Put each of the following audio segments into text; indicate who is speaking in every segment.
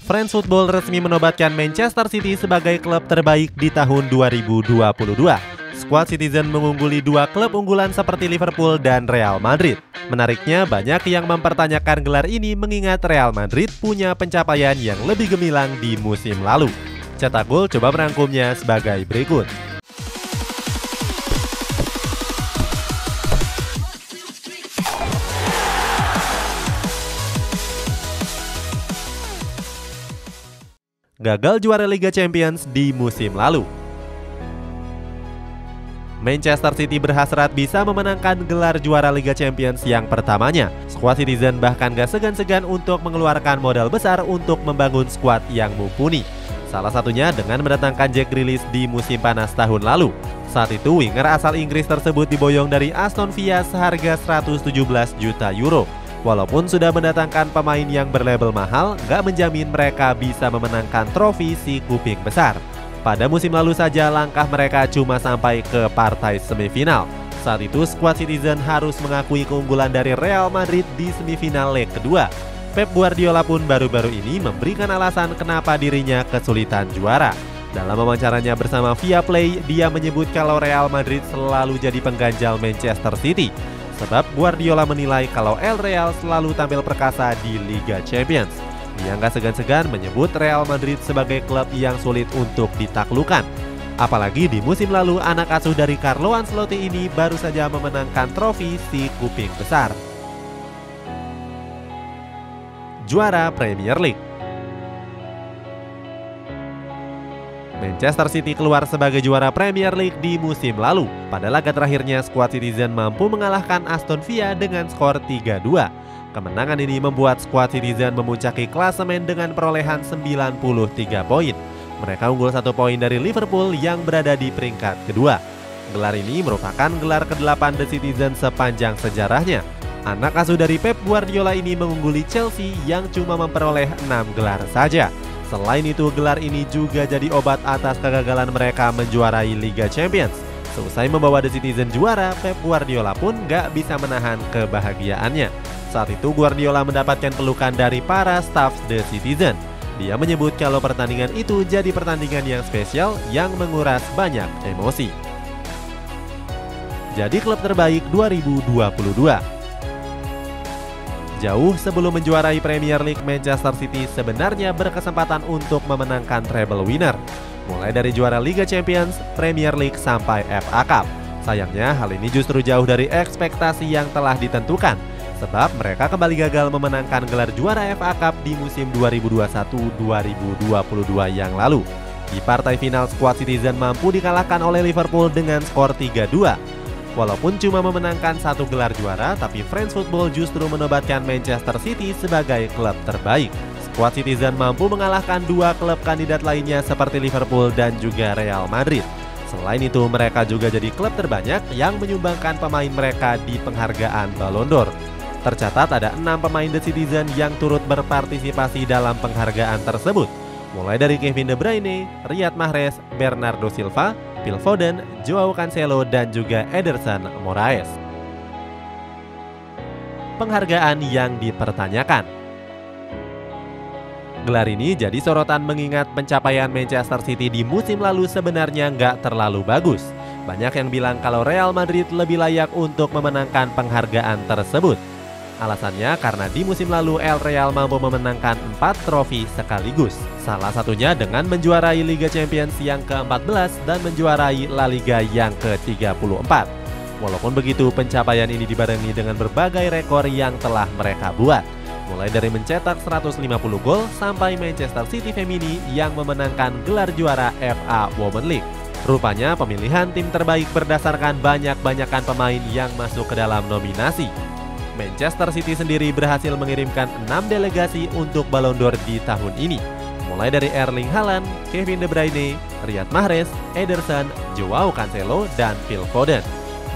Speaker 1: France Football resmi menobatkan Manchester City sebagai klub terbaik di tahun 2022. Skuad Citizen mengungguli dua klub unggulan seperti Liverpool dan Real Madrid. Menariknya, banyak yang mempertanyakan gelar ini mengingat Real Madrid punya pencapaian yang lebih gemilang di musim lalu. Cetak Gol coba merangkumnya sebagai berikut. Gagal juara Liga Champions di musim lalu. Manchester City berhasrat bisa memenangkan gelar juara Liga Champions yang pertamanya. Skuad Citizen bahkan gak segan-segan untuk mengeluarkan modal besar untuk membangun skuad yang mumpuni. Salah satunya dengan mendatangkan Jack Grealish di musim panas tahun lalu. Saat itu winger asal Inggris tersebut diboyong dari Aston Villa seharga 117 juta euro. Walaupun sudah mendatangkan pemain yang berlabel mahal, gak menjamin mereka bisa memenangkan trofi si kuping besar. Pada musim lalu saja langkah mereka cuma sampai ke partai semifinal. Saat itu skuad Citizen harus mengakui keunggulan dari Real Madrid di semifinal leg kedua. Pep Guardiola pun baru-baru ini memberikan alasan kenapa dirinya kesulitan juara. Dalam wawancaranya bersama Viaplay, dia menyebut kalau Real Madrid selalu jadi pengganjal Manchester City. Sebab Guardiola menilai kalau El Real selalu tampil perkasa di Liga Champions. Dia nggak segan-segan menyebut Real Madrid sebagai klub yang sulit untuk ditaklukkan. Apalagi di musim lalu anak asuh dari Carlo Ancelotti ini baru saja memenangkan trofi si kuping besar. Juara Premier League. Manchester City keluar sebagai juara Premier League di musim lalu. Pada laga terakhirnya, skuad Citizen mampu mengalahkan Aston Villa dengan skor 3-2. Kemenangan ini membuat skuad Citizen memuncaki klasemen dengan perolehan 93 poin. Mereka unggul 1 poin dari Liverpool yang berada di peringkat kedua. Gelar ini merupakan gelar ke-8 The Citizen sepanjang sejarahnya. Anak asuh dari Pep Guardiola ini mengungguli Chelsea yang cuma memperoleh 6 gelar saja. Selain itu, gelar ini juga jadi obat atas kegagalan mereka menjuarai Liga Champions. Seusai membawa The Citizen juara, Pep Guardiola pun gak bisa menahan kebahagiaannya. Saat itu Guardiola mendapatkan pelukan dari para staf The Citizen. Dia menyebut kalau pertandingan itu jadi pertandingan yang spesial yang menguras banyak emosi. Jadi klub terbaik 2022. Jauh sebelum menjuarai Premier League, Manchester City sebenarnya berkesempatan untuk memenangkan treble winner. Mulai dari juara Liga Champions, Premier League sampai FA Cup. Sayangnya hal ini justru jauh dari ekspektasi yang telah ditentukan. Sebab mereka kembali gagal memenangkan gelar juara FA Cup di musim 2021-2022 yang lalu. Di partai final, skuad Citizen mampu dikalahkan oleh Liverpool dengan skor 3-2. Walaupun cuma memenangkan 1 gelar juara, tapi France Football justru menobatkan Manchester City sebagai klub terbaik. Skuad Citizen mampu mengalahkan 2 klub kandidat lainnya seperti Liverpool dan juga Real Madrid. Selain itu, mereka juga jadi klub terbanyak yang menyumbangkan pemain mereka di penghargaan Ballon d'Or. Tercatat ada 6 pemain The Citizen yang turut berpartisipasi dalam penghargaan tersebut. Mulai dari Kevin De Bruyne, Riyad Mahrez, Bernardo Silva, Phil Foden, Joao Cancelo, dan juga Ederson Moraes. Penghargaan yang dipertanyakan. Gelar ini jadi sorotan mengingat pencapaian Manchester City di musim lalu sebenarnya nggak terlalu bagus. Banyak yang bilang kalau Real Madrid lebih layak untuk memenangkan penghargaan tersebut. Alasannya karena di musim lalu El Real mampu memenangkan 4 trofi sekaligus. Salah satunya dengan menjuarai Liga Champions yang ke-14 dan menjuarai La Liga yang ke-34. Walaupun begitu, pencapaian ini dibarengi dengan berbagai rekor yang telah mereka buat. Mulai dari mencetak 150 gol sampai Manchester City Femini yang memenangkan gelar juara FA Women's League. Rupanya pemilihan tim terbaik berdasarkan banyak-banyakan pemain yang masuk ke dalam nominasi. Manchester City sendiri berhasil mengirimkan 6 delegasi untuk Ballon d'Or di tahun ini. Mulai dari Erling Haaland, Kevin De Bruyne, Riyad Mahrez, Ederson, Joao Cancelo, dan Phil Foden.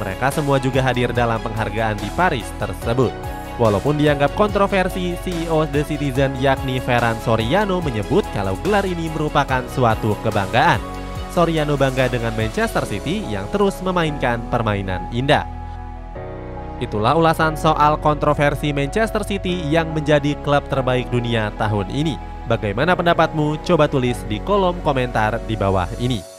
Speaker 1: Mereka semua juga hadir dalam penghargaan di Paris tersebut. Walaupun dianggap kontroversi, CEO The Citizen yakni Ferran Soriano menyebut kalau gelar ini merupakan suatu kebanggaan. Soriano bangga dengan Manchester City yang terus memainkan permainan indah. Itulah ulasan soal kontroversi Manchester City yang menjadi klub terbaik dunia tahun ini. Bagaimana pendapatmu? Coba tulis di kolom komentar di bawah ini.